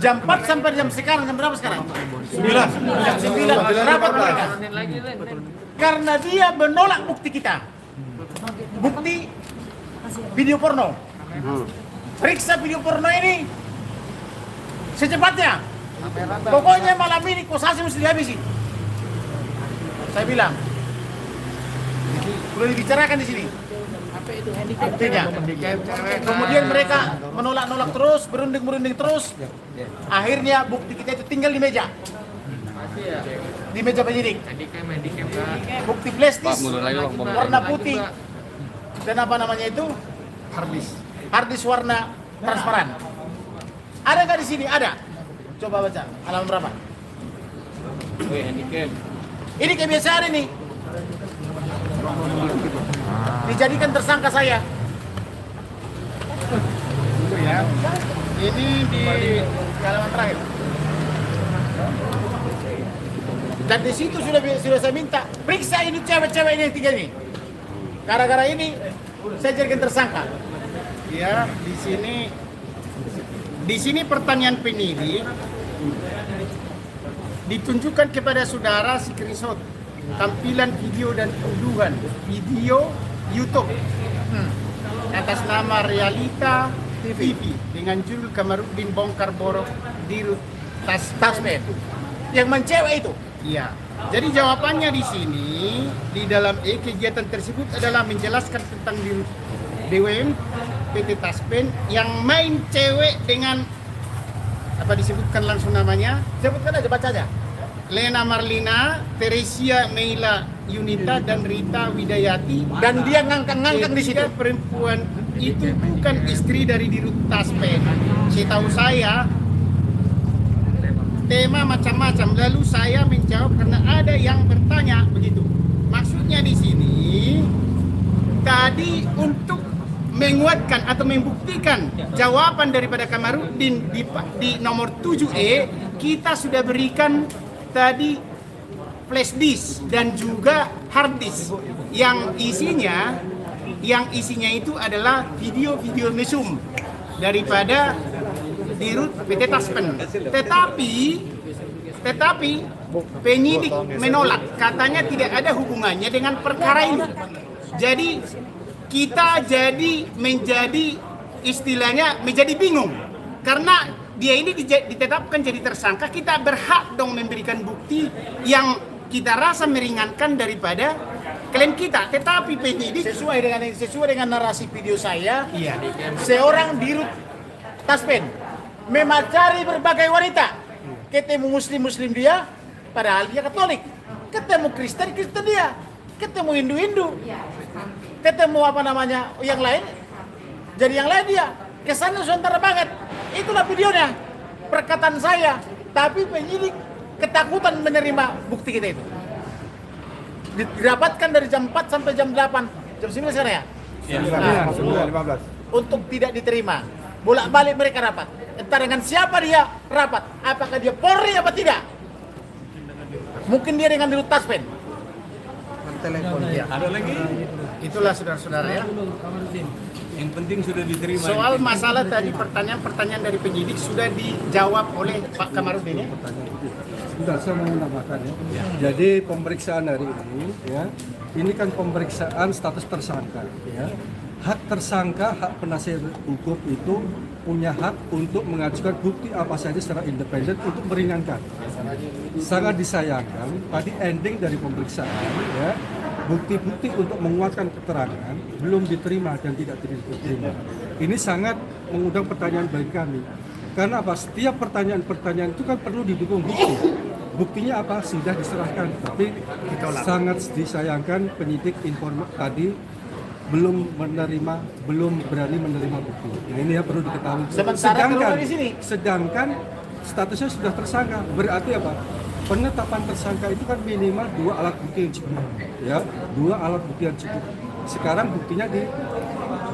Jam 4 sampai jam sekarang, jam berapa sekarang? 9. Jam 9 rapat mereka. Karena dia menolak bukti kita. Bukti video porno. Periksa video porno ini secepatnya. Pokoknya malam ini kosasi mesti dihabisi. Saya bilang. Perlu dibicarakan di sini. Buktinya. Kemudian mereka menolak-nolak terus, berunding terus. Akhirnya bukti kita itu tinggal di meja. Di meja penyidik. Bukti flash disk warna putih dan apa namanya itu? Hard disk warna transparan. Ada nggak di sini? Ada. Coba baca halaman berapa? Ini kebiasaan ini. Dijadikan tersangka saya. Ya. Ini di Halaman terakhir. Dan di situ sudah saya minta periksa ini cewek-cewek ini yang tiga ini. Gara-gara ini saya jadikan tersangka. ya di sini pertanyaan penyidik ditunjukkan kepada saudara screenshot tampilan video dan tuduhan video YouTube atas nama Realita TV dengan judul Kamarudin bongkar borok di Taspen yang mencewek itu. Iya. Jadi jawabannya di sini di dalam kegiatan tersebut adalah menjelaskan tentang DWM PT Taspen yang main cewek dengan apa disebutkan langsung namanya? Sebutkan aja, baca aja. Lena Marlina, Teresia Meila Yunita dan Rita Widayati. Dan dia ngangkang-ngangkang di situ. Perempuan itu bukan istri dari Dirut Taspen. Setahu saya tema macam-macam. Lalu saya menjawab karena ada yang bertanya begitu. Maksudnya di sini tadi untuk menguatkan atau membuktikan jawaban daripada Kamarudin di nomor 7E kita sudah berikan tadi flash disk dan juga hard disk yang isinya itu adalah video-video mesum daripada Dirut PT Taspen. Tetapi penyidik menolak, katanya tidak ada hubungannya dengan perkara ini. Jadi kita menjadi istilahnya menjadi bingung karena dia ini ditetapkan jadi tersangka, kita berhak dong memberikan bukti yang kita rasa meringankan daripada klaim kita. Tetapi penyidik sesuai dengan narasi video saya, iya, seorang Dirut Taspen memacari berbagai wanita, ketemu muslim dia, padahal dia Katolik, ketemu Kristen dia, ketemu Hindu, ketemu apa namanya yang lain, jadi yang lain dia, kesannya sementara banget. Itulah videonya, perkataan saya, tapi penyidik ketakutan menerima bukti kita itu. Dirapatkan dari jam 4 sampai jam 8, jam 9 sekarang ya? Iya, 15. Untuk tidak diterima, bolak-balik mereka rapat. Entah dengan siapa dia rapat, apakah dia Polri apa tidak? Mungkin dia dengan Dirut Taspen. telepon ya. Ada lagi? Itulah saudara-saudara ya. Yang penting sudah diterima. Soal masalah tadi pertanyaan dari penyidik sudah dijawab oleh Pak Kamarudin ya. Sudah, saya mau menambahkan ya. Jadi pemeriksaan hari ini ya, ini kan pemeriksaan status tersangka ya. Hak tersangka, hak penasihat hukum itu punya hak untuk mengajukan bukti apa saja secara independen untuk meringankan. Sangat disayangkan tadi ending dari pemeriksaan ya, bukti-bukti untuk menguatkan keterangan belum diterima dan tidak diterima. Ini sangat mengundang pertanyaan bagi kami. Karena apa? Setiap pertanyaan-pertanyaan itu kan perlu didukung bukti. Buktinya apa? Sudah diserahkan, tapi sangat disayangkan penyidik tadi belum berani menerima bukti. Nah, ini ya perlu diketahui. Sedangkan statusnya sudah tersangka. Berarti apa? Penetapan tersangka itu kan minimal 2 alat bukti yang cukup. Ya, 2 alat bukti yang cukup. Sekarang buktinya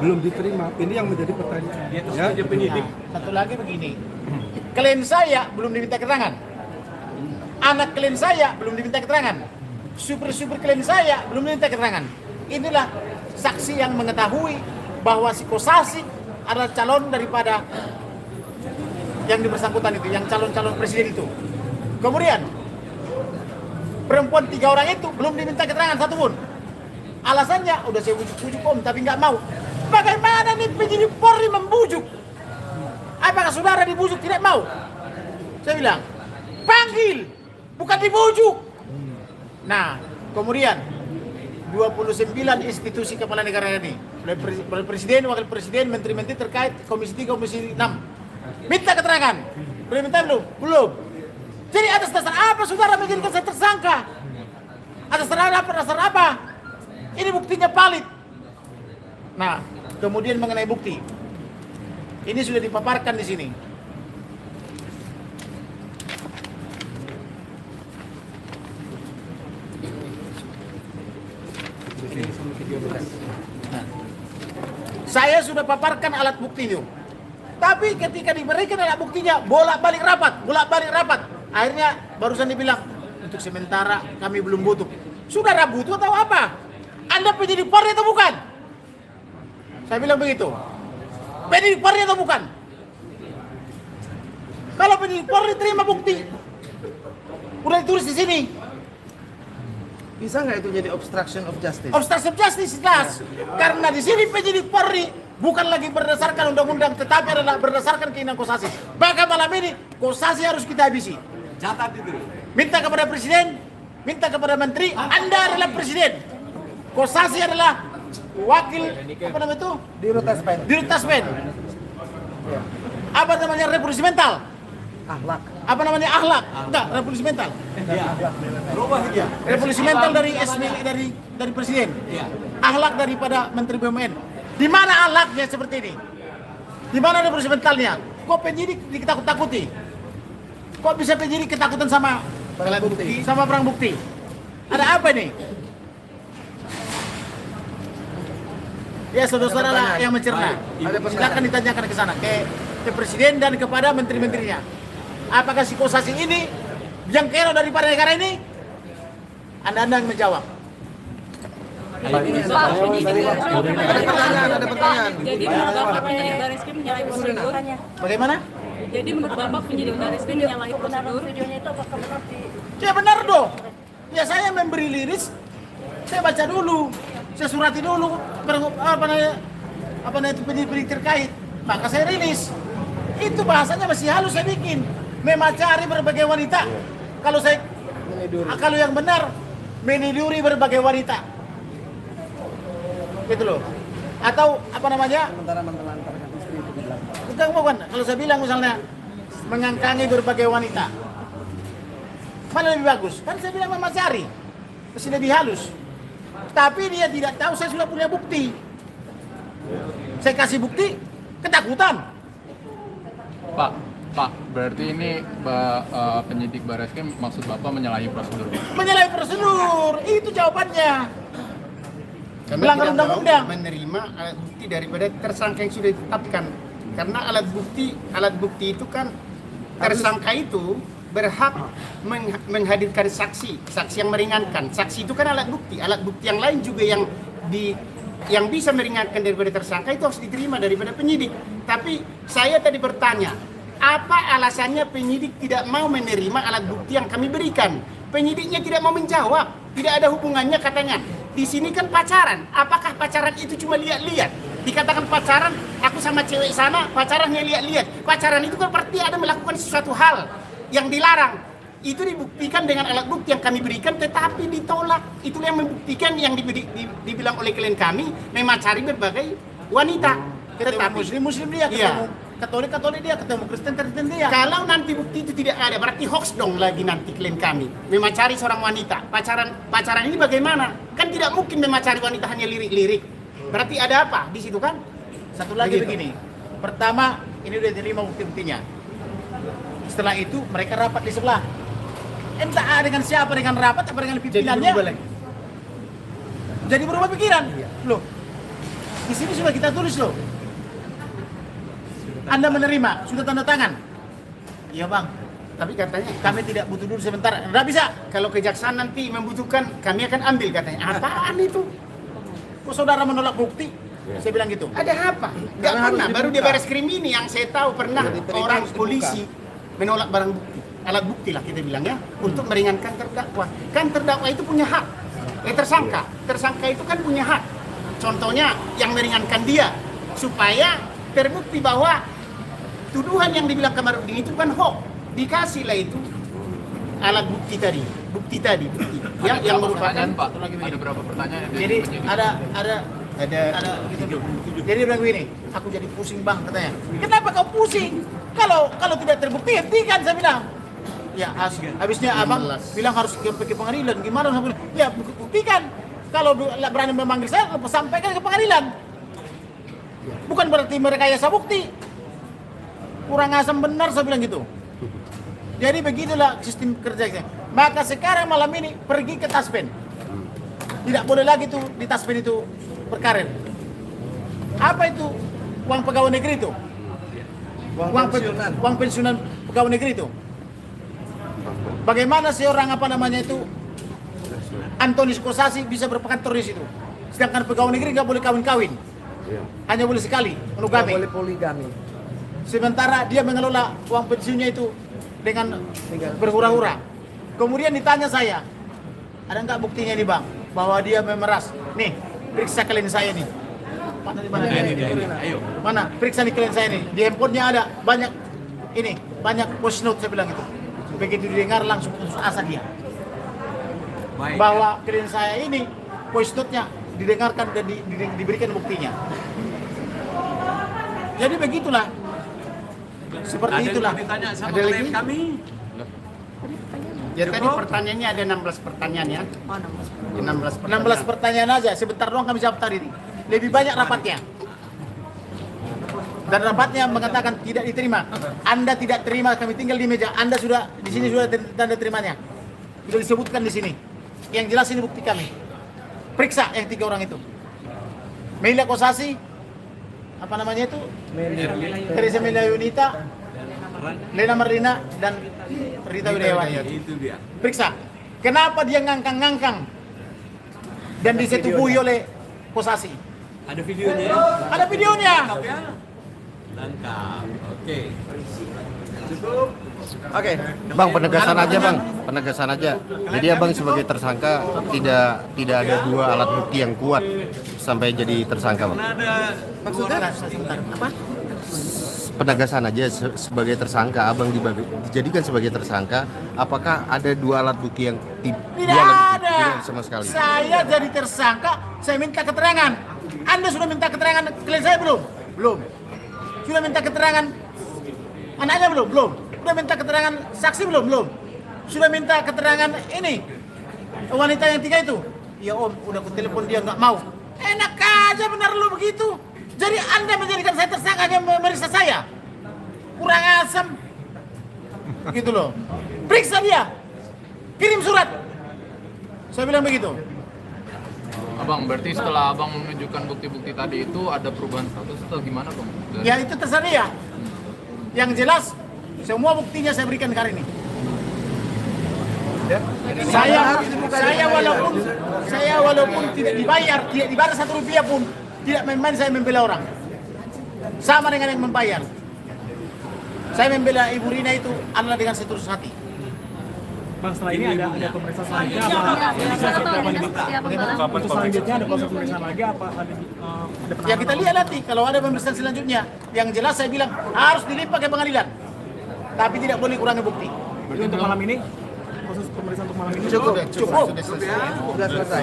belum diterima. Ini yang menjadi pertanyaan. Ya, penyidik. Satu lagi begini. Klien saya belum diminta keterangan. Anak klien saya belum diminta keterangan. Super klien saya belum diminta keterangan. Inilah saksi yang mengetahui bahwa si Kosasi adalah calon daripada yang bersangkutan itu, yang calon-calon presiden itu. Kemudian perempuan 3 orang itu belum diminta keterangan satupun. Alasannya udah saya bujuk-bujuk om tapi nggak mau. Bagaimana nih penyidik Polri membujuk? Apakah saudara dibujuk tidak mau? Saya bilang panggil, bukan dibujuk. Nah, kemudian 29 institusi kepala negara ini, mulai presiden, wakil presiden, menteri-menteri terkait, komisi 3, komisi 6, minta keterangan. Belum minta belum? Belum. Jadi atas dasar apa saudara menjadikan saya tersangka? Atas dasar apa? Ini buktinya valid. Nah, kemudian mengenai bukti, ini sudah dipaparkan di sini. Nah, saya sudah paparkan alat bukti itu. Tapi ketika diberikan alat buktinya, bolak-balik rapat. Akhirnya barusan dibilang, untuk sementara kami belum butuh. Saudara butuh atau apa? Anda penyidik Polri atau bukan? Saya bilang begitu. Penyidik Polri atau bukan? Kalau penyidik Polri terima bukti, udah ditulis di sini. Bisa nggak itu jadi obstruction of justice? Obstruction of justice jelas. Karena di sini penyidik Polri bukan lagi berdasarkan undang-undang, tetapi adalah berdasarkan keinginan Kosasi. Maka malam ini Kosasi harus kita habisi. Catat itu. Minta kepada presiden, minta kepada menteri, Anda adalah presiden. Kosasi adalah wakil apa namanya itu? Dirut Taspen. Dirut Taspen. Apa namanya revolusi mental? Akhlak. Apa namanya akhlak? Enggak, revolusi mental. Berubah dia. Revolusi mental dari presiden. Akhlak daripada menteri BUMN. Di mana akhlaknya seperti ini? Di mana revolusi mentalnya? Kok penyidik ditakut-takuti? Kok bisa penyidik ketakutan sama Barang bukti. sama perang bukti? Ada apa nih? Ya saudara-saudara lah yang mencerna. Silakan ditanyakan ke sana ke presiden dan kepada menteri-menterinya. Apakah si Kosasi ini yang kero daripada negara ini? Anda yang menjawab. Ada pertanyaan. Jadi menurut Bapak penyidik Barreskrim menyalahi prosedur. Bagaimana? Jadi menurut Bapak penyidik Barreskrim menyalahi prosedur. Ya benar dong. Ya saya memberi liris, saya baca dulu, saya surati dulu apa namanya itu penyidik terkait, maka saya rilis. Itu bahasanya masih halus saya bikin, memacari berbagai wanita. Kalau yang benar meniduri berbagai wanita, gitu loh. Atau apa namanya? Sementara menelantarkan istri itu di belakang. Bukan. Kalau saya bilang misalnya mengangkangi berbagai wanita, mana lebih bagus? Kan saya bilang memacari, masih lebih halus. Tapi dia tidak tahu saya sudah punya bukti. Saya kasih bukti, ketakutan. Pak, berarti ini penyidik Barreskrim maksud Bapak menyalahi prosedur? Menyalahi prosedur, itu jawabannya. Melanggar undang-undang. Menerima alat bukti daripada tersangka yang sudah ditetapkan. Karena alat bukti itu kan tersangka itu berhak menghadirkan saksi yang meringankan. Saksi itu kan alat bukti yang lain juga yang bisa meringankan daripada tersangka itu harus diterima daripada penyidik. Tapi saya tadi bertanya, apa alasannya penyidik tidak mau menerima alat bukti yang kami berikan? Penyidiknya tidak mau menjawab, tidak ada hubungannya katanya. Di sini kan pacaran, apakah pacaran itu cuma lihat-lihat? Dikatakan pacaran, aku sama cewek sana, pacarannya lihat-lihat. Pacaran itu kan berarti ada melakukan sesuatu hal yang dilarang. Itu dibuktikan dengan alat bukti yang kami berikan, tetapi ditolak. Itulah yang membuktikan yang dibilang oleh klien kami memacari berbagai wanita. Ketemu muslim dia, ketemu Katolik dia, ketemu Kristen dia. Kalau nanti bukti itu tidak ada, berarti hoax dong lagi nanti klien kami memacari seorang wanita. Pacaran ini bagaimana? Kan tidak mungkin memacari wanita hanya lirik-lirik. Berarti ada apa di situ kan? Satu lagi begini. Pertama, ini udah diterima bukti-buktinya. Setelah itu mereka rapat di sebelah. Entah dengan siapa, dengan rapat apa dengan pimpinannya. Jadi berubah pikiran. Loh. Di sini sudah kita tulis loh. Anda menerima, sudah tanda tangan. Iya bang, Tapi katanya kami tidak butuh dulu sebentar. Nggak bisa. kalau kejaksaan nanti membutuhkan, kami akan ambil katanya. Apaan itu? Kok saudara menolak bukti? Saya bilang gitu. Ada apa? Nggak pernah. Baru di baris krim ini yang saya tahu pernah orang polisi menolak barang bukti, alat bukti lah kita bilang ya, untuk meringankan terdakwa. Kan terdakwa itu punya hak. Tersangka itu kan punya hak. Contohnya yang meringankan dia supaya terbukti bahwa tuduhan yang dibilang Kamarudin itu kan hoax. Dikasihlah itu alat bukti tadi, yang merupakan. Pertanyaan, Pak. Ada berapa pertanyaan? yang Jadi penyidik? ada gitu. Jadi dia bilang begini, aku jadi pusing bang katanya. Kenapa kau pusing? Kalau tidak terbukti hentikan, saya bilang. Ya habisnya abang bilang harus ke pengadilan. Gimana? Saya bilang, ya buktikan. Kalau berani memanggil saya, sampaikan ke pengadilan. Bukan berarti merekayasa bukti. Kurang asam benar, saya bilang gitu. Jadi begitulah sistem kerjanya. Maka sekarang malam ini pergi ke Taspen. Tidak boleh lagi tuh di Taspen itu berkarir. Apa itu uang pegawai negeri itu? Uang pensiunan pegawai negeri itu. Bagaimana seorang itu Antonius Kosasi bisa berkantor di situ? Sedangkan pegawai negeri nggak boleh kawin-kawin, hanya boleh sekali monogami. Boleh poligami. Sementara dia mengelola uang pensiunnya itu dengan berhura-hura. Kemudian ditanya saya, ada nggak buktinya nih bang bahwa dia memeras? Nih, periksa klien saya nih. Mana di mana? Ayo. Mana? Periksa nih klien saya nih. Di handphonenya ada banyak voice note, saya bilang itu. Begitu didengar langsung putus asa dia. Baik. Bahwa klien saya ini voice note-nya didengarkan dan diberikan buktinya. Jadi begitulah. Seperti itulah. Ditanya sama Ada lagi? klien kami. Ya tadi pertanyaannya ada 16 pertanyaan ya. 16 pertanyaan aja, sebentar doang kami jawab tadi. Lebih banyak rapatnya. Dan rapatnya mengatakan tidak diterima. Anda tidak terima, kami tinggal di meja. Anda sudah di sini sudah tanda terimanya. Sudah disebutkan di sini. Yang jelas ini bukti kami. Periksa yang 3 orang itu. Melia Kosasi, apa namanya itu? Teresa Melia Yunita, Lena Marlina, dan Rita Widayawati. Itu dia. Periksa. Kenapa dia ngangkang-ngangkang dan disetubui oleh Kosasi? Ada videonya? Ada videonya. Lengkap ya? Lengkap. Oke. Oke, Bang, penegasan aja. Jadi abang sebagai tersangka tidak ada 2 alat bukti yang kuat sampai jadi tersangka, Bang. Maksudnya? Apa? Penegasan aja sebagai tersangka, abang dijadikan sebagai tersangka. Apakah ada 2 alat bukti yang Tidak ada. sama sekali? Saya jadi tersangka, saya minta keterangan. Anda sudah minta keterangan klien saya belum? Belum. Sudah minta keterangan anaknya belum? Belum. Sudah minta keterangan saksi belum? Belum. Sudah minta keterangan ini wanita yang 3 itu? Ya om, udah aku telepon dia nggak mau. Enak aja benar lu begitu. Jadi Anda menjadikan saya tersangka hanya memeriksa saya. Kurang asam. Gitu loh. Periksa dia. Kirim surat. Saya bilang begitu. Abang, berarti setelah abang menunjukkan bukti-bukti tadi itu ada perubahan status atau gimana, Bang? Ya itu terserah dia. Yang jelas semua buktinya saya berikan hari ini. Saya walaupun tidak dibayar 1 rupiah pun, tidak main-main saya membela orang. Sama dengan yang membayar. Saya membela Ibu Rina itu adalah dengan setulus hati. Bang, setelah ini ada pemeriksaan selanjutnya untuk selanjutnya ada proses pemeriksaan lagi apa ada Ya kita lihat nanti kalau ada pemeriksaan selanjutnya. Yang jelas saya bilang harus dilipat ke pengadilan. Tapi tidak boleh kurangi bukti. Jadi untuk malam ini proses pemeriksaan untuk malam ini Cukup. Sudah selesai.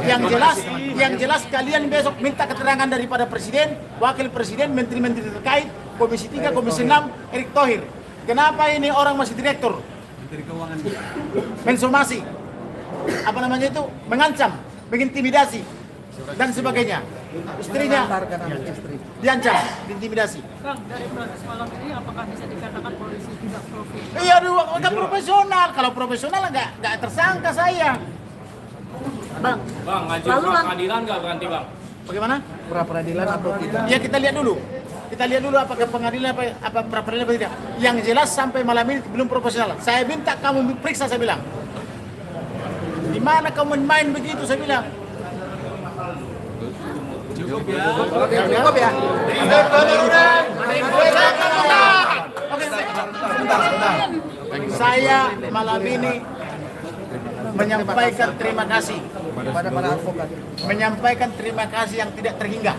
Yang jelas kalian besok minta keterangan daripada presiden, wakil presiden, menteri-menteri terkait, komisi 3, komisi 6, Erick Thohir. Kenapa ini orang masih direktur? Menteri Keuangan. Mensomasi. Apa namanya itu? Mengancam, mengintimidasi dan sebagainya. Istrinya diancam, diintimidasi. Bang, dari proses malam ini apakah bisa dikatakan polisi tidak profesional? Iya, kan profesional. Kalau profesional nggak tersangka saya. Bang, ngajukan pengadilan nggak berhenti, Bang? bagaimana? Pra peradilan atau tidak? Ya kita lihat dulu. Kita lihat dulu apakah pengadilan apa pra peradilan apa tidak. Yang jelas sampai malam ini belum profesional. Saya minta kamu periksa, saya bilang. Di mana kamu main begitu, saya bilang. Cukup ya. Saya malam ini menyampaikan terima kasih kepada para advokat, menyampaikan terima kasih yang tidak terhingga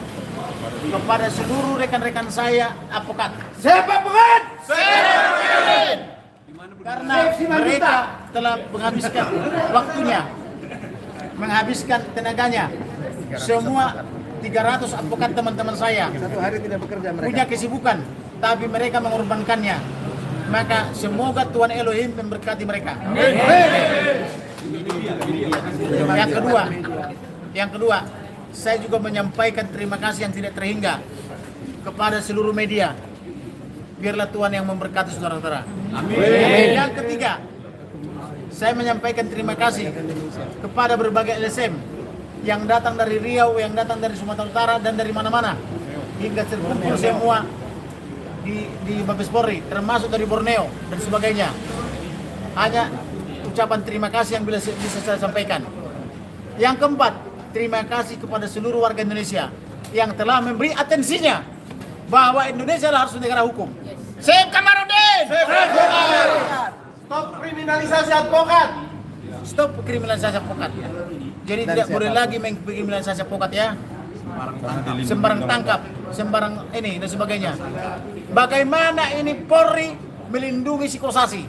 kepada seluruh rekan-rekan saya advokat. Siapa advokat? Karena mereka telah menghabiskan waktunya, menghabiskan tenaganya. Semua 300 advokat teman-teman saya satu hari tidak bekerja, mereka punya kesibukan, tapi mereka mengorbankannya. Maka semoga Tuhan Elohim memberkati mereka. Yang kedua, saya juga menyampaikan terima kasih yang tidak terhingga kepada seluruh media. Biarlah Tuhan yang memberkati saudara-saudara. Amin. Yang ketiga, saya menyampaikan terima kasih kepada berbagai LSM yang datang dari Riau, yang datang dari Sumatera Utara dan dari mana-mana hingga terkumpul semua di Mabes Polri, termasuk dari Borneo dan sebagainya. Hanya ucapan terima kasih yang bisa saya sampaikan. Yang keempat, terima kasih kepada seluruh warga Indonesia yang telah memberi atensinya bahwa Indonesia harus negara hukum. Sep Kamarudin! Stop kriminalisasi advokat! Stop kriminalisasi advokat. Jadi tidak boleh lagi mengkriminalisasi advokat ya. Sembarang tangkap, sembarang ini dan sebagainya. Bagaimana ini Polri melindungi si Kosasi?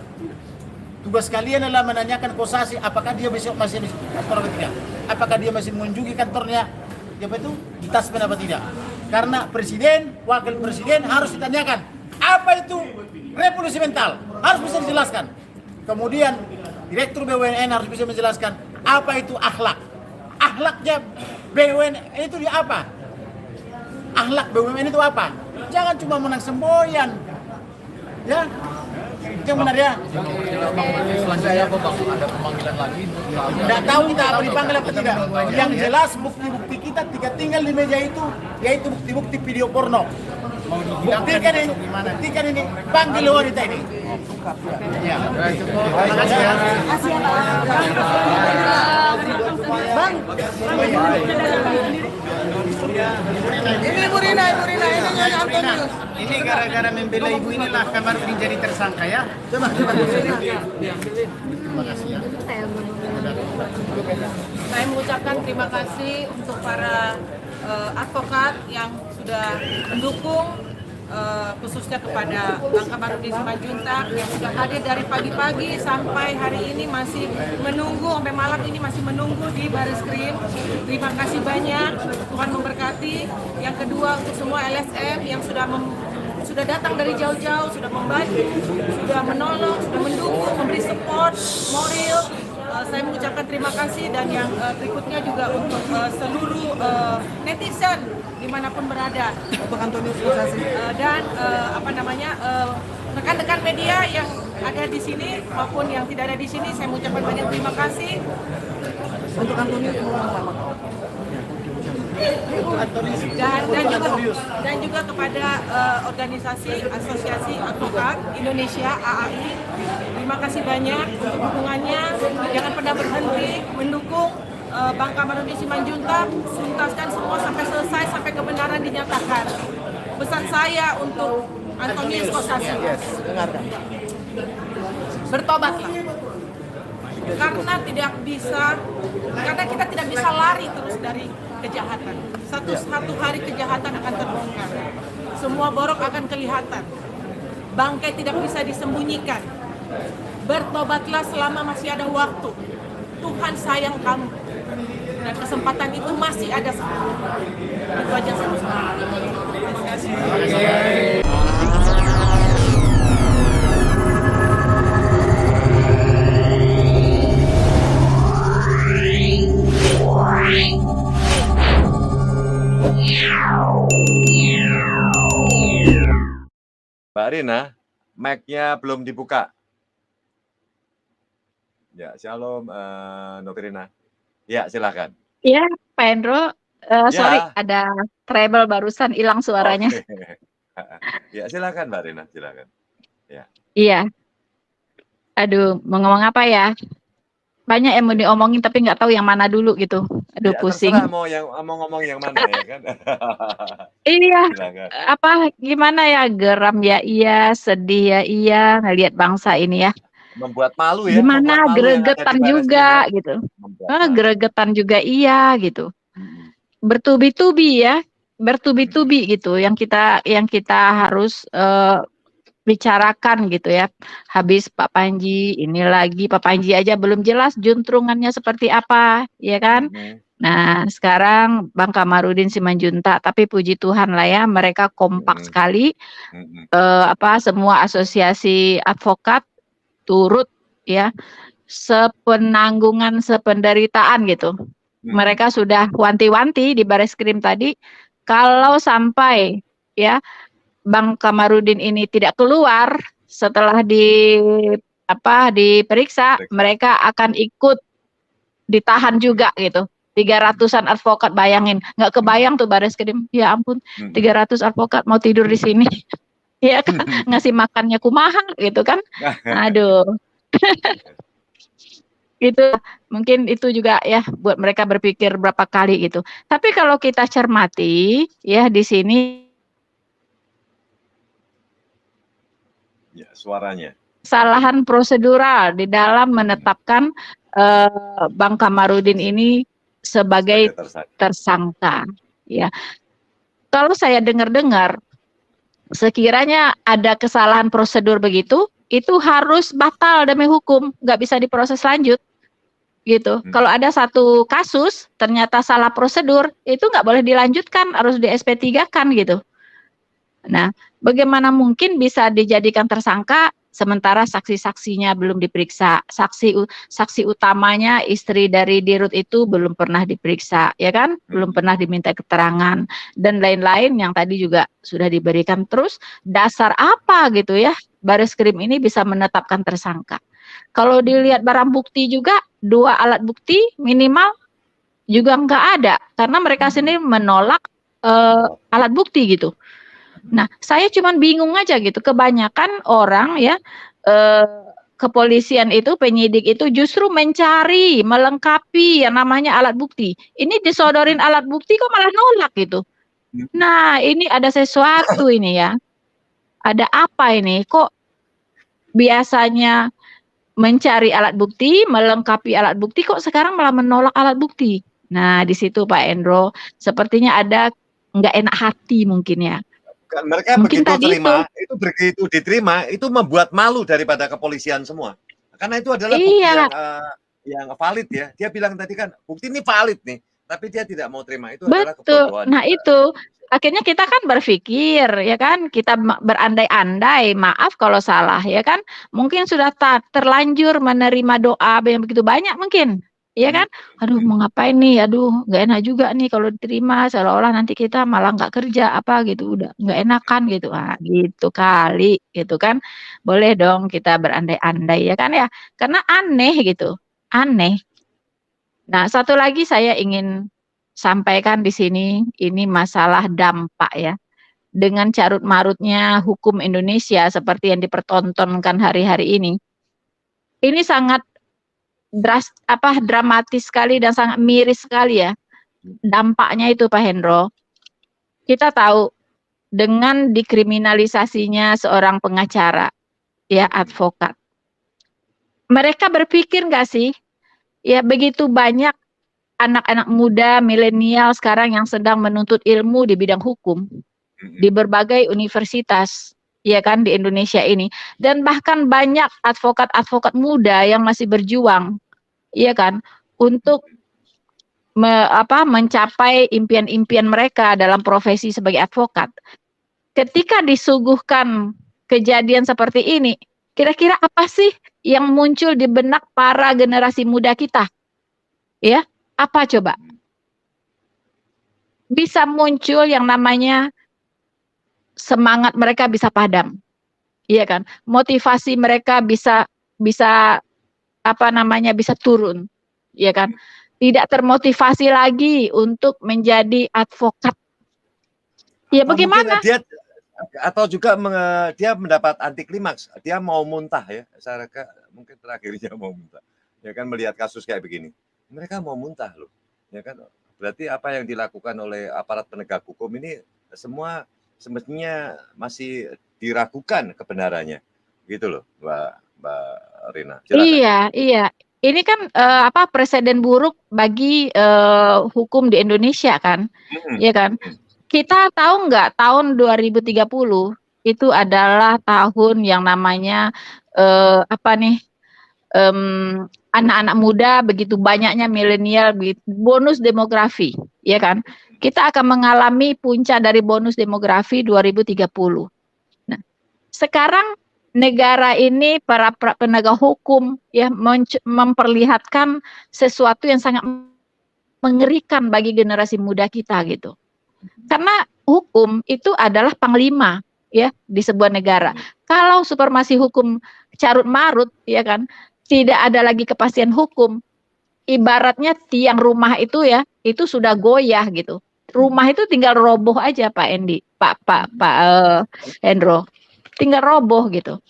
Tugas kalian adalah menanyakan Kosasi apakah dia masih di kantor atau tidak? Apakah dia masih mengunjungi kantornya? Apa itu? Di Taspen apa tidak? Karena presiden, wakil presiden harus ditanyakan apa itu revolusi mental, harus bisa dijelaskan. Kemudian direktur BUMN harus bisa menjelaskan apa itu akhlak. Akhlaknya BUMN itu dia apa? Akhlak BUMN itu apa? Jangan cuma menang semboyan. Ya. Yang benar ya. Selanjutnya apa Bang? Ada pemanggilan lagi? Tidak tahu kita apa dipanggil apa tidak. Yang jelas bukti-bukti kita tinggal di meja itu, yaitu bukti-bukti video porno. Buktikan ini, panggil wanita ini. Ya. Terima kasih ya. Bang. Ini Bu Rina, ini nyanyi Antonius. Ini gara-gara membela ibu inilah Kamarudin jadi tersangka ya. Coba. Terima kasih ya. Saya mengucapkan terima kasih untuk para advokat yang sudah mendukung, khususnya kepada Bang Kamarudin Simanjuntak yang sudah hadir dari pagi-pagi sampai hari ini masih menunggu, sampai malam ini masih menunggu di Bareskrim. Terima kasih banyak, Tuhan memberkati. Yang kedua untuk semua LSM yang sudah datang dari jauh-jauh, sudah membantu, sudah menolong, sudah mendukung, memberi support moral. Saya mengucapkan terima kasih, dan yang berikutnya juga untuk seluruh netizen dimanapun berada, dan rekan-rekan media yang ada di sini maupun yang tidak ada di sini, saya mengucapkan banyak terima kasih. Untuk Antonius dan juga kepada organisasi Asosiasi Advokat Indonesia AAI. Terima kasih banyak untuk dukungannya. Jangan pernah berhenti mendukung Bang Kamarudin Simanjuntak, tuntaskan semua sampai selesai, sampai kebenaran dinyatakan. Pesan saya untuk Antonius Kosasi, bertobatlah. Karena kita tidak bisa lari terus dari kejahatan. Satu hari kejahatan akan terbongkar. Semua borok akan kelihatan. Bangkai tidak bisa disembunyikan. Bertobatlah selama masih ada waktu. Tuhan sayang kamu. Dan kesempatan itu masih ada. Itu aja sama-sama. Terima kasih. Mbak Rina, mic-nya belum dibuka. Ya, shalom, Novirina. Ya, silakan. Ya, Pak Hendro. Sorry, ada treble barusan hilang suaranya. Okay. Ya, silakan Mbak Rina, silakan. Ya. Iya. Aduh, mau ngomong apa ya? banyak yang mau diomongin tapi nggak tahu yang mana dulu gitu. Aduh Ya, pusing. terserah mau ngomong yang mana ya kan. Iya, Silakan. apa gimana ya, geram ya iya, sedih ya iya, ngelihat bangsa ini ya. Membuat malu ya, Gimana membuat malu yang ada di gregetan Barreskrim juga ya. gitu. Membuat malu. Gregetan juga iya gitu. Mm-mm. Bertubi-tubi ya, bertubi-tubi gitu yang kita harus bicarakan gitu ya. Habis Pak Panji, ini lagi Pak Panji aja belum jelas juntrungannya seperti apa, ya kan? Mm-mm. Nah, sekarang Bang Kamarudin Simanjuntak, tapi puji Tuhan lah ya, mereka kompak Mm-mm. sekali. Mm-mm. Semua asosiasi advokat turut ya, sepenanggungan sependeritaan gitu. Mereka sudah wanti-wanti di Bareskrim tadi, kalau sampai ya Bang Kamarudin ini tidak keluar setelah diperiksa, mereka akan ikut ditahan juga gitu. 300-an advokat, bayangin, nggak kebayang tuh Bareskrim, ya ampun, 300 advokat mau tidur di sini, ya kan, ngasih makannya kumaha gitu kan, aduh, itu mungkin itu juga ya buat mereka berpikir berapa kali gitu. Tapi kalau kita cermati ya di sini Ya, suaranya. kesalahan prosedural di dalam menetapkan Bang Kamarudin ini sebagai tersangka. Ya, kalau saya dengar-dengar, sekiranya ada kesalahan prosedur begitu, itu harus batal demi hukum, nggak bisa diproses lanjut, gitu. Kalau ada satu kasus ternyata salah prosedur, itu nggak boleh dilanjutkan, harus di SP3-kan gitu. Nah, bagaimana mungkin bisa dijadikan tersangka sementara saksi-saksinya belum diperiksa, saksi utamanya istri dari Dirut itu belum pernah diperiksa, ya kan, belum pernah diminta keterangan dan lain-lain yang tadi juga sudah diberikan. Terus dasar apa gitu ya Bareskrim ini bisa menetapkan tersangka? Kalau dilihat barang bukti juga 2 alat bukti minimal juga nggak ada karena mereka sendiri menolak alat bukti gitu. Nah, saya cuman bingung aja gitu. Kebanyakan orang ya, kepolisian itu, penyidik itu justru mencari, melengkapi yang namanya alat bukti. Ini disodorin alat bukti kok malah nolak gitu. Nah, ini ada sesuatu ini ya. Ada apa ini? Kok biasanya mencari alat bukti, melengkapi alat bukti, kok sekarang malah menolak alat bukti? Nah, di situ Pak Endro, sepertinya ada nggak enak hati mungkin ya. Mereka Mungkin begitu tadi begitu diterima, itu membuat malu daripada kepolisian semua. Karena itu adalah bukti yang valid ya. Dia bilang tadi kan, bukti ini valid nih, tapi dia tidak mau terima. Itu adalah kebodohan. Nah itu, akhirnya kita kan berpikir, ya kan, kita berandai-andai, maaf kalau salah, ya kan, mungkin sudah terlanjur menerima doa yang begitu banyak mungkin, ya kan, aduh mau ngapain nih, aduh nggak enak juga nih kalau diterima, seolah-olah nanti kita malah nggak kerja apa gitu, udah nggak enakan gitu, gitu kali, gitu kan, boleh dong kita berandai-andai, ya kan ya, karena aneh gitu, aneh. Nah, satu lagi saya ingin sampaikan di sini, ini masalah dampak ya. Dengan carut marutnya hukum Indonesia seperti yang dipertontonkan hari-hari ini sangat dramatis sekali dan sangat miris sekali ya. Dampaknya itu Pak Hendro. Kita tahu dengan dikriminalisasinya seorang pengacara, ya advokat. Mereka berpikir nggak sih, ya begitu banyak anak-anak muda milenial sekarang yang sedang menuntut ilmu di bidang hukum di berbagai universitas, ya kan, di Indonesia ini, dan bahkan banyak advokat-advokat muda yang masih berjuang, ya kan, untuk mencapai impian-impian mereka dalam profesi sebagai advokat. Ketika disuguhkan kejadian seperti ini, kira-kira apa sih yang muncul di benak para generasi muda kita? Ya, apa coba? Bisa muncul yang namanya semangat mereka bisa padam. Iya kan? Motivasi mereka bisa bisa turun. Iya kan? Tidak termotivasi lagi untuk menjadi advokat. Ya bagaimana? Atau juga dia mendapat anti klimaks, dia mau muntah ya, saya mungkin terakhirnya mau muntah. ya kan, melihat kasus kayak begini. Mereka mau muntah loh, ya kan. Berarti apa yang dilakukan oleh aparat penegak hukum ini semua semestinya masih diragukan kebenarannya, gitu loh, Mbak Rina. Silakan. Iya. Ini kan presiden buruk bagi hukum di Indonesia kan, ya kan? Kita tahu nggak tahun 2030 itu adalah tahun yang namanya anak-anak muda begitu banyaknya milenial, bonus demografi, ya kan? Kita akan mengalami puncak dari bonus demografi 2030. Nah, sekarang negara ini para penegak hukum ya memperlihatkan sesuatu yang sangat mengerikan bagi generasi muda kita gitu. Karena hukum itu adalah panglima ya di sebuah negara. Kalau supremasi hukum carut marut ya kan, tidak ada lagi kepastian hukum. Ibaratnya tiang rumah itu ya, itu sudah goyah gitu. Rumah itu tinggal roboh aja Pak Endi, Pak Hendro. Tinggal roboh gitu.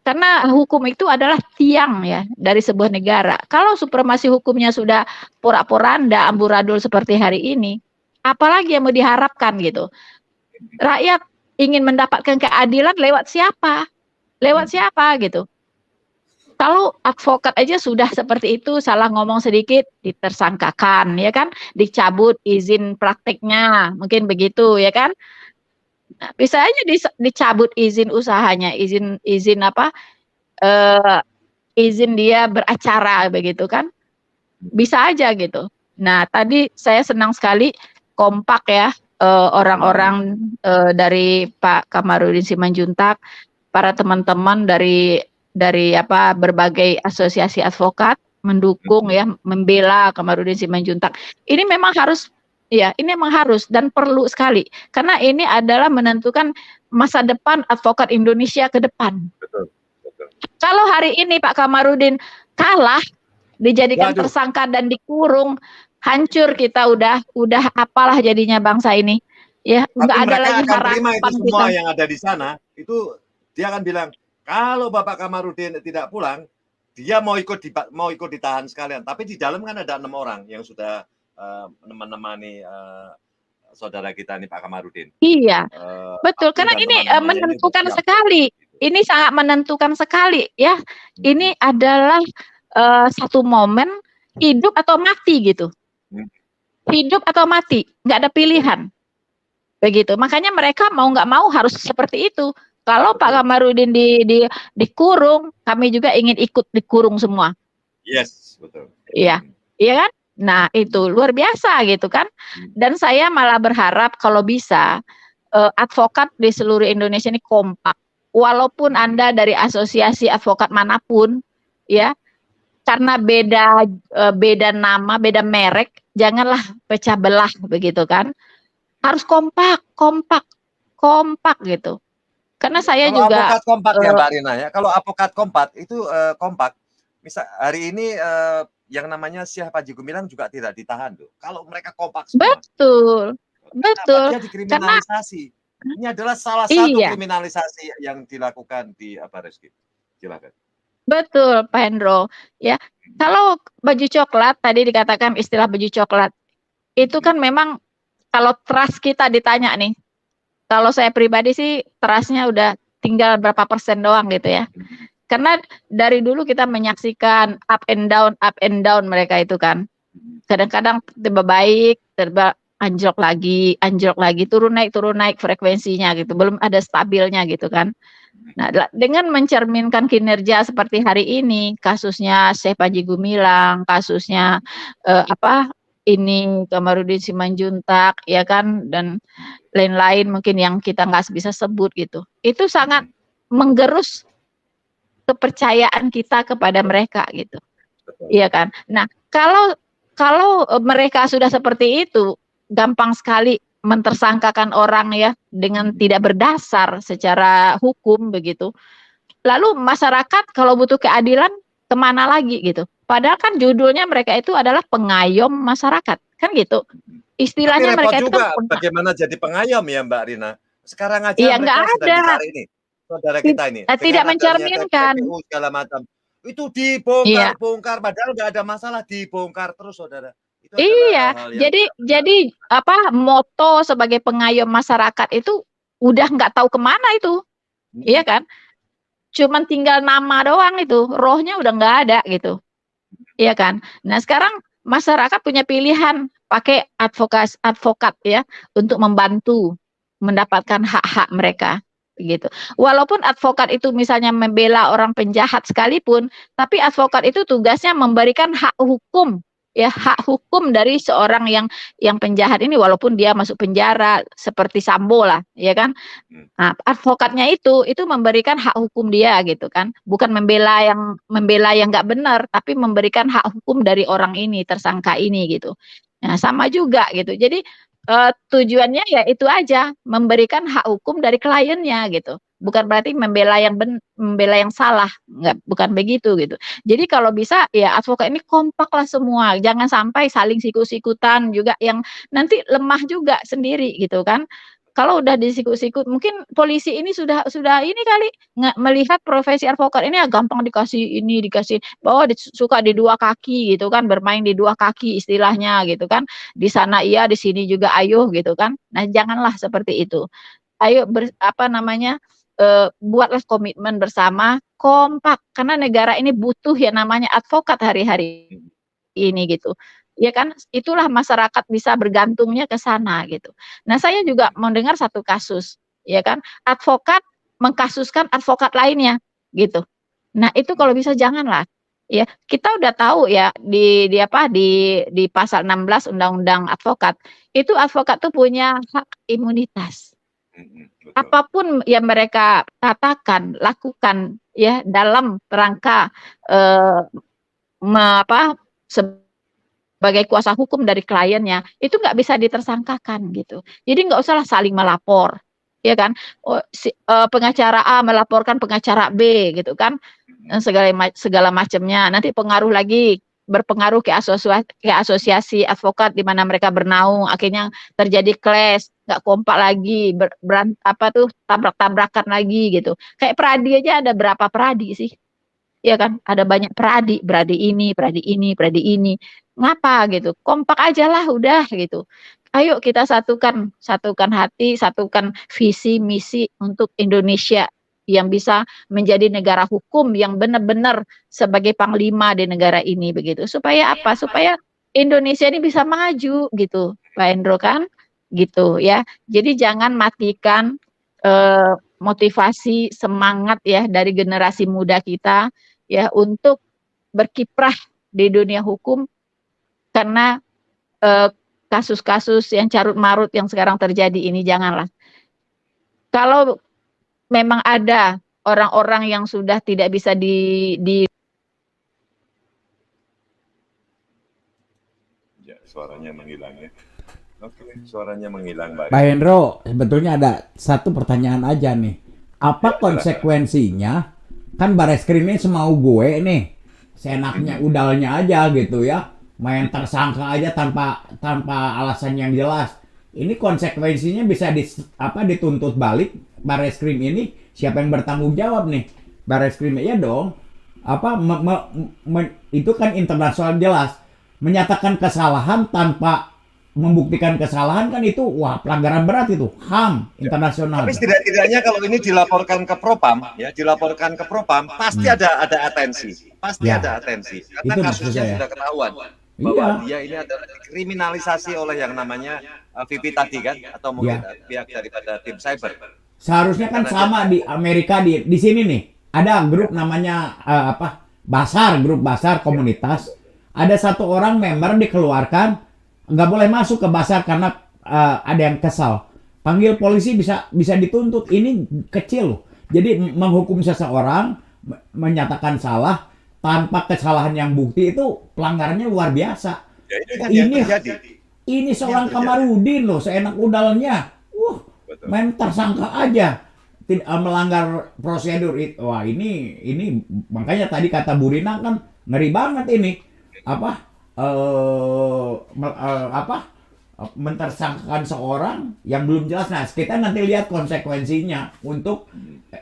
Karena hukum itu adalah tiang ya dari sebuah negara. Kalau supremasi hukumnya sudah porak-poranda, amburadul seperti hari ini, apalagi yang mau diharapkan gitu. Rakyat ingin mendapatkan keadilan lewat siapa? Lewat siapa gitu. Kalau advokat aja sudah seperti itu, salah ngomong sedikit ditersangkakan ya kan, dicabut izin prakteknya, mungkin begitu ya kan. Nah, bisa aja dicabut izin usahanya, izin dia beracara begitu kan, bisa aja gitu. Nah tadi saya senang sekali kompak ya orang-orang dari Pak Kamarudin Simanjuntak, para teman-teman dari berbagai asosiasi advokat mendukung ya, membela Kamarudin Simanjuntak. Ini memang harus. Ya, ini memang harus dan perlu sekali karena ini adalah menentukan masa depan advokat Indonesia ke depan. Betul. Kalau hari ini Pak Kamarudin kalah, dijadikan tersangka dan dikurung, hancur kita udah apalah jadinya bangsa ini. Ya, nggak ada lagi harapan itu semua yang ada di sana. Itu dia akan bilang kalau Bapak Kamarudin tidak pulang, dia mau ikut ditahan sekalian. Tapi di dalam kan ada 6 orang yang sudah menemani saudara kita nih Pak Kamarudin. Iya, betul. Karena ini menentukan sekali. Ini sangat menentukan sekali ya. Ini adalah satu momen hidup atau mati gitu. Hidup atau mati, nggak ada pilihan. Begitu. Makanya mereka mau nggak mau harus seperti itu. Kalau Pak Kamarudin dikurung, kami juga ingin ikut dikurung semua. Yes, betul. Iya, iya kan? Nah itu luar biasa gitu kan. Dan saya malah berharap kalau bisa advokat di seluruh Indonesia ini kompak. Walaupun Anda dari asosiasi advokat manapun ya, karena beda nama, beda merek, janganlah pecah belah begitu kan. Harus kompak gitu. Karena saya kalau juga advokat kompak ya Mbak Rina ya. Kalau advokat kompak itu kompak. Misal hari ini yang namanya Syekh Panji Gumilang juga tidak ditahan tuh. Kalau mereka kompak semua. Betul. Dia dikriminalisasi. Ini adalah salah satu kriminalisasi yang dilakukan di Reski. Silakan. Betul, Pak Hendro. Ya, kalau baju coklat tadi dikatakan istilah baju coklat itu kan memang kalau trust kita ditanya nih. Kalau saya pribadi sih trustnya udah tinggal berapa persen doang gitu ya. Karena dari dulu kita menyaksikan up and down mereka itu kan. Kadang-kadang tiba baik, tiba anjlok lagi, turun naik frekuensinya gitu. Belum ada stabilnya gitu kan. Nah, dengan mencerminkan kinerja seperti hari ini, kasusnya Syekh Panji Gumilang, kasusnya Kamarudin Simanjuntak ya kan, dan lain-lain mungkin yang kita nggak bisa sebut gitu. Itu sangat menggerus kepercayaan kita kepada mereka gitu. Iya kan? Nah, kalau mereka sudah seperti itu, gampang sekali mentersangkakan orang ya dengan tidak berdasar secara hukum begitu. Lalu masyarakat kalau butuh keadilan kemana lagi gitu? Padahal kan judulnya mereka itu adalah pengayom masyarakat, kan gitu. Istilahnya mereka itu kan bagaimana jadi pengayom ya Mbak Rina? Sekarang aja ya, mereka sedang dicari ini. Saudara kita ini tidak mencerminkan segala macam. itu Iya. dibongkar, padahal nggak ada masalah, dibongkar terus, saudara. Itu adalah Iya, hal-hal yang jadi apa moto sebagai pengayom masyarakat itu udah nggak tahu kemana itu, iya kan? Cuman tinggal nama doang itu, rohnya udah nggak ada gitu, iya kan? Nah sekarang masyarakat punya pilihan pakai advokat ya untuk membantu mendapatkan hak-hak mereka gitu. Walaupun advokat itu misalnya membela orang penjahat sekalipun, tapi advokat itu tugasnya memberikan hak hukum ya, hak hukum dari seorang yang penjahat ini walaupun dia masuk penjara seperti Sambo lah, ya kan? Nah, advokatnya itu memberikan hak hukum dia gitu kan. Bukan membela yang nggak benar, tapi memberikan hak hukum dari orang ini, tersangka ini gitu. Nah, sama juga gitu. Jadi tujuannya ya itu aja, memberikan hak hukum dari kliennya gitu. Bukan berarti membela yang salah, bukan begitu gitu. Jadi kalau bisa ya advokat ini kompak lah semua, jangan sampai saling sikut-sikutan juga yang nanti lemah juga sendiri gitu kan. Kalau udah disikut-sikut, mungkin polisi ini sudah ini kali melihat profesi advokat ini gampang dikasih suka di dua kaki gitu kan, bermain di dua kaki istilahnya gitu kan. Di sana iya, di sini juga ayo gitu kan. Nah, janganlah seperti itu. Ayo buatlah komitmen bersama, kompak karena negara ini butuh yang namanya advokat hari-hari ini gitu. Ya kan, itulah masyarakat bisa bergantungnya ke sana gitu. Nah, saya juga mendengar satu kasus, ya kan, advokat mengkasuskan advokat lainnya gitu. Nah, itu kalau bisa janganlah. Ya, kita udah tahu ya di pasal 16 Undang-Undang Advokat, itu advokat tuh punya hak imunitas. Apapun yang mereka katakan, lakukan ya dalam rangka sebagai kuasa hukum dari kliennya, itu nggak bisa ditersangkakan gitu. Jadi nggak usahlah saling melapor, ya kan? Pengacara A melaporkan pengacara B gitu kan, segala macamnya. Nanti berpengaruh ke asosiasi advokat di mana mereka bernaung, akhirnya terjadi clash, nggak kompak lagi, tabrak-tabrakan lagi gitu. Kayak Pradi aja ada berapa Pradi sih? Ya kan, ada banyak Pradi ini. Ngapa gitu? Kompak aja lah udah gitu. Ayo kita satukan hati, satukan visi misi untuk Indonesia yang bisa menjadi negara hukum yang benar-benar sebagai panglima di negara ini begitu. Supaya apa? Supaya Indonesia ini bisa maju gitu, Pak Hendro kan? Gitu ya. Jadi jangan matikan motivasi semangat ya dari generasi muda kita ya untuk berkiprah di dunia hukum karena kasus-kasus yang carut marut yang sekarang terjadi ini janganlah. Kalau memang ada orang-orang yang sudah tidak bisa Ya, suaranya menghilang ya. Oke, suaranya menghilang, Pak. Pak Hendro, sebetulnya ada satu pertanyaan aja nih. Apa konsekuensinya? Kan Bareskrim ini semau gue nih, seenaknya udalnya aja gitu ya, main tersangka aja tanpa alasan yang jelas. Ini konsekuensinya bisa dituntut balik Bareskrim ini, siapa yang bertanggung jawab nih? Bareskrim ya dong. Itu kan internasional jelas. Menyatakan kesalahan tanpa membuktikan kesalahan kan itu pelanggaran berat itu, HAM internasional. Tapi setidaknya kalau ini dilaporkan ke Propam pasti ada atensi. Pasti ada atensi. Karena itu kasusnya sudah ketahuan bahwa dia ini adalah dikriminalisasi oleh yang namanya VP tadi kan, atau mungkin pihak daripada tim cyber. Seharusnya kan sama di Amerika di sini nih. Ada grup namanya grup Basar komunitas. Ada satu orang member dikeluarkan, nggak boleh masuk ke Basar karena ada yang kesal. Panggil polisi bisa dituntut. Ini kecil loh. Jadi menghukum seseorang menyatakan salah tanpa kesalahan yang bukti itu pelanggarannya luar biasa. Ya, ini seorang Kamarudin loh, seenak udalnya. Main tersangka aja, tidak melanggar prosedur itu. Wah ini makanya tadi kata Bu Rina kan ngeri banget ini. Mentersangkakan seorang yang belum jelas. Nah, kita nanti lihat konsekuensinya untuk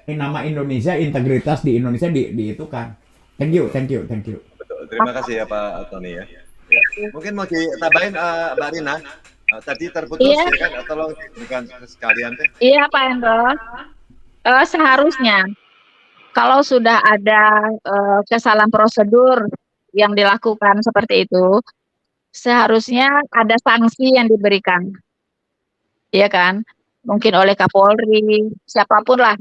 nama Indonesia, integritas di Indonesia itu kan. Thank you, thank you, thank you. Betul. Terima kasih ya Pak Tony ya. Ya. Mungkin mau ditambahin Mbak Rina. Tadi terputus Iya. ya kan, tolong diberikan sekalian deh. Iya Pak Hendro. Seharusnya kalau sudah ada kesalahan prosedur yang dilakukan seperti itu, seharusnya ada sanksi yang diberikan, iya kan? Mungkin oleh Kapolri, siapapun lah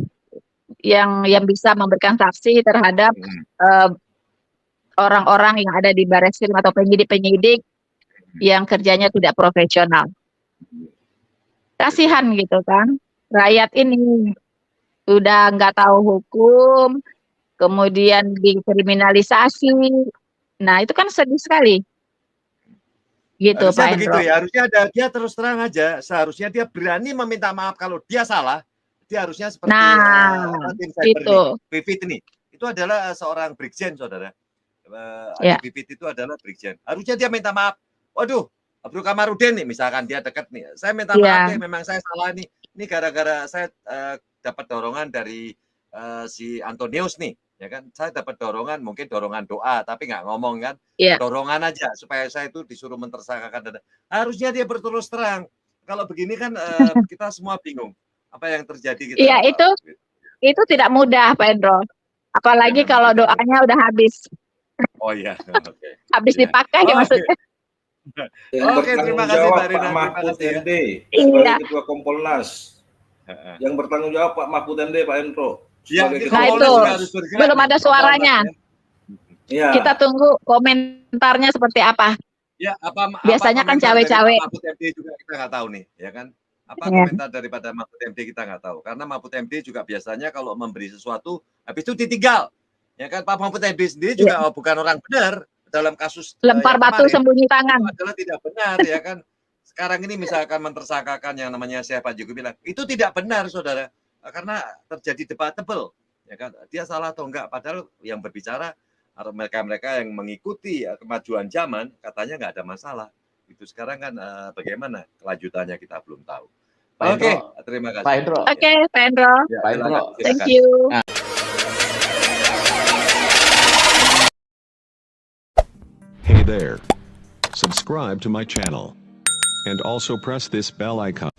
yang bisa memberikan sanksi terhadap orang-orang yang ada di Bareskrim atau penyidik-penyidik yang kerjanya tidak profesional. Kasihan gitu kan, rakyat ini udah nggak tahu hukum, kemudian dikriminalisasi. Nah itu kan sedih sekali. Gitu Harusnya Pak begitu Hendro. ya, harusnya dia terus terang aja, seharusnya dia berani meminta maaf kalau dia salah. Dia harusnya seperti tim cyber itu. nih, Vivit ini. Itu adalah seorang brigjen, saudara. Ya. Vivit itu adalah brigjen. Harusnya dia minta maaf. Waduh, Bro Kamarudin nih, misalkan dia dekat nih. Saya minta maaf deh, memang saya salah nih. Ini gara-gara saya dapat dorongan dari si Antonius nih. Ya kan, saya dapat dorongan, mungkin dorongan doa, tapi nggak ngomong kan, dorongan aja supaya saya itu disuruh mentersangkakan. Harusnya dia berterus terang. Kalau begini kan kita semua bingung apa yang terjadi. Iya itu tidak mudah Pak Hendro. Apalagi kalau doanya udah habis. Oh iya, oke. Habis dipakai maksudnya. Oke, terima kasih Mbak Rina. Pak Mahfud MD Iya. sebagai Ketua Kompolnas. Yang bertanggung jawab Pak Mahfud MD, Pak Hendro. Ya, nah itu belum ada suaranya. Ya. Kita tunggu komentarnya seperti apa. Ya, Biasanya kan cawe-cawe. Mahfud MD juga kita nggak tahu nih, ya kan? Apa komentar daripada Mahfud MD kita nggak tahu. Karena Mahfud MD juga biasanya kalau memberi sesuatu, habis itu ditinggal. Ya kan, Pak Mahfud MD sendiri juga bukan orang benar dalam kasus lempar batu sembunyi tangan. Itu adalah tidak benar, ya kan? Sekarang ini misalkan mentersangkakan yang namanya Syekh Panji Gumilang, itu tidak benar, saudara. Karena terjadi debatable, ya kan? Dia salah atau enggak? Padahal yang berbicara mereka-mereka yang mengikuti kemajuan zaman katanya nggak ada masalah. Itu sekarang kan bagaimana kelanjutannya kita belum tahu. Oke, terima kasih. Pak Hendro. Oke, Pak Hendro. Ya, Pak Hendro. Thank you. Hey there. Subscribe to my channel. And also press this bell icon.